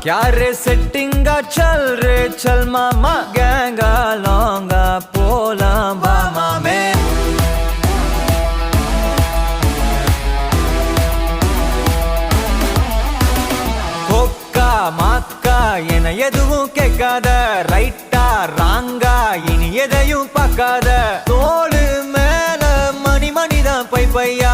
क्या रे सेटिंगा चल रे चल मामा गैंगा लौंगा पोला बामा में कोक्का माक्का என எதுவும் கேட்காத ரைட்டா ராங்கா இனி எதையும் பார்க்காத தோளு மேல மணி மணிதான் பை பையா